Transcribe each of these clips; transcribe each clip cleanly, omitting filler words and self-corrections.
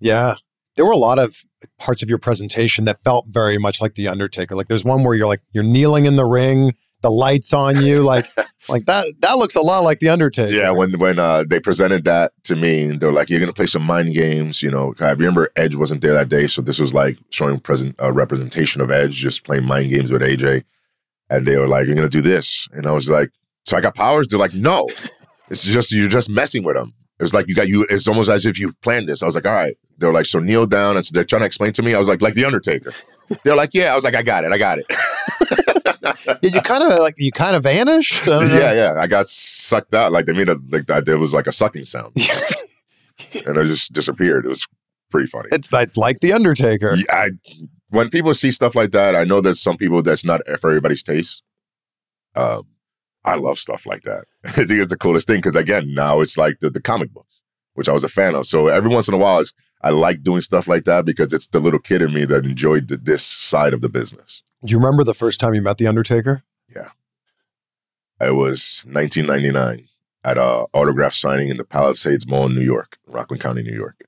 Yeah. There were a lot of parts of your presentation that felt very much like The Undertaker. Like there's one where you're kneeling in the ring, the lights on you, like that looks a lot like The Undertaker. Yeah, when they presented that to me, they were like, "You're gonna play some mind games." I remember Edge wasn't there that day, so this was like showing representation of Edge just playing mind games with AJ, and they were like, "You're gonna do this," and I was like, "So I got powers?" They're like, "No, it's just you're just messing with them." It was like it's almost as if you planned this. I was like, all right. They were like, so kneel down. And so they're trying to explain to me. I was like The Undertaker. They're like, yeah. I was like, I got it. Yeah, you kind of vanished. Yeah. I got sucked out. Like they made there was like a sucking sound. And I just disappeared. It was pretty funny. It's like The Undertaker. Yeah, when people see stuff like that, I know there's some people that's not for everybody's taste. I love stuff like that. I think it's the coolest thing because, again, now it's like the comic books, which I was a fan of. So every once in a while, I like doing stuff like that because it's the little kid in me that enjoyed this side of the business. Do you remember the first time you met The Undertaker? Yeah. It was 1999 at an autograph signing in the Palisades Mall in New York, Rockland County, New York.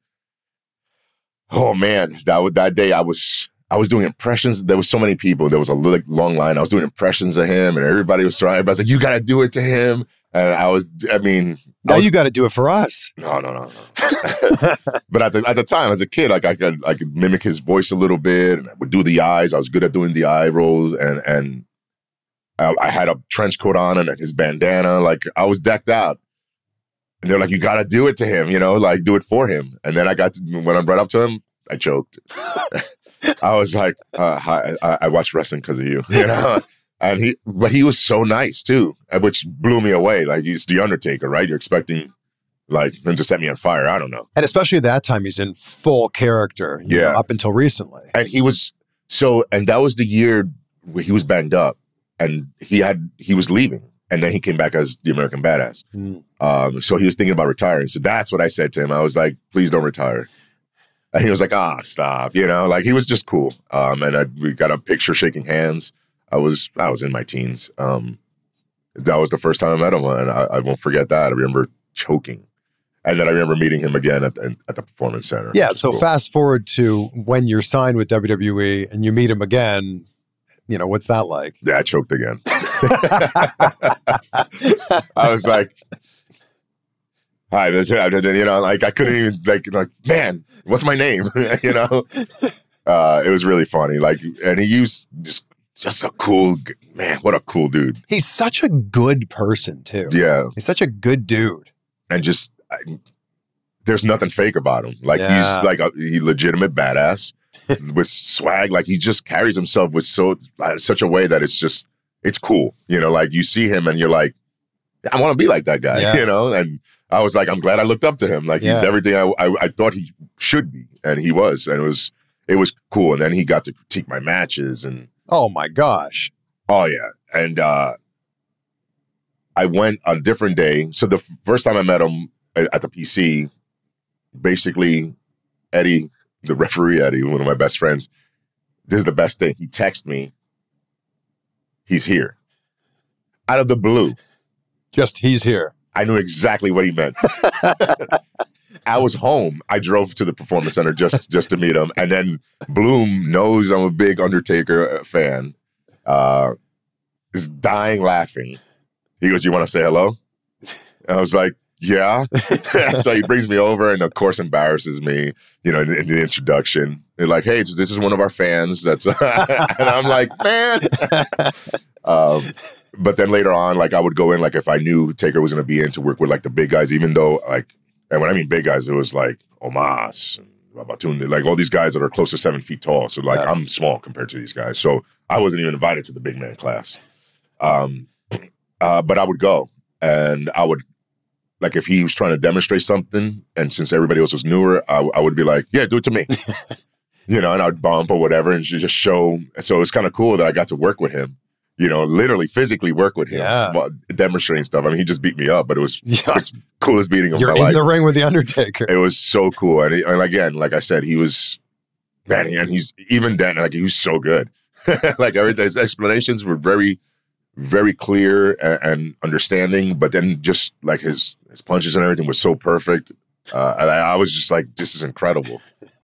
Oh, man. That day I was doing impressions. There was so many people. There was a long line. I was doing impressions of him, and everybody was trying. Everybody's like, "You got to do it to him." And now you got to do it for us. No. But at the time, as a kid, like I could mimic his voice a little bit, and I would do the eyes. I was good at doing the eye rolls, and I had a trench coat on and his bandana. Like I was decked out. And they're like, "You got to do it to him, like do it for him." And then when I brought up to him, I choked. I was like, hi, I watched wrestling because of you, and but he was so nice too, which blew me away. Like he's The Undertaker, right? You're expecting like him to set me on fire. I don't know. And especially at that time, he's in full character, you know, up until recently. And he was and that was the year where he was banged up and he was leaving. And then he came back as the American Badass. So he was thinking about retiring. So that's what I said to him. I was like, please don't retire. And he was like, stop, like he was just cool. And we got a picture shaking hands. I was in my teens. That was the first time I met him. And I won't forget that. I remember choking. And then I remember meeting him again at the Performance Center. Yeah. So cool. Fast forward to when you're signed with WWE and you meet him again, what's that like? Yeah, I choked again. I was like, hi, that's it. Like I couldn't even like, man, what's my name? It was really funny. Like, and he used just a cool man. What a cool dude. He's such a good person too. Yeah, he's such a good dude. And there's nothing fake about him. Like he's like he legitimate badass with swag. Like he just carries himself with such a way that it's cool. Like you see him and you're like, I want to be like that guy. And I was like, I'm glad I looked up to him. Like he's everything I thought he should be, and he was, and it was cool. And then he got to critique my matches, and oh my gosh, oh yeah, and I went on a different day. So the first time I met him at the PC, basically Eddie, the referee Eddie, one of my best friends, this is the best thing. He texted me, he's here, out of the blue. Just he's here. I knew exactly what he meant. I was home. I drove to the Performance Center just to meet him. And then Bloom knows I'm a big Undertaker fan. Is dying laughing. He goes, "You want to say hello?" And I was like, "Yeah." So he brings me over and, of course, embarrasses me, in the introduction. They're like, "Hey, this is one of our fans." That's and I'm like, man. But then later on, like I would go in, like if I knew Taker was going to be in to work with like the big guys, even though and when I mean big guys, it was like Omos, and Babatunde, like all these guys that are close to 7 feet tall. So like I'm small compared to these guys. So I wasn't even invited to the big man class. But I would go and I would, like if he was trying to demonstrate something, and since everybody else was newer, I would be like, yeah, do it to me. And I'd bump or whatever and just show. So it was kind of cool that I got to work with him. Literally physically work with him, demonstrating stuff. I mean, he just beat me up, but it was the coolest beating of my life. You're in the ring with The Undertaker. It was so cool. And again, like I said, he was, man, and he's, even then, like he was so good. Like everything, his explanations were very, very clear and understanding, but then just like his punches and everything was so perfect. And I was just like, this is incredible.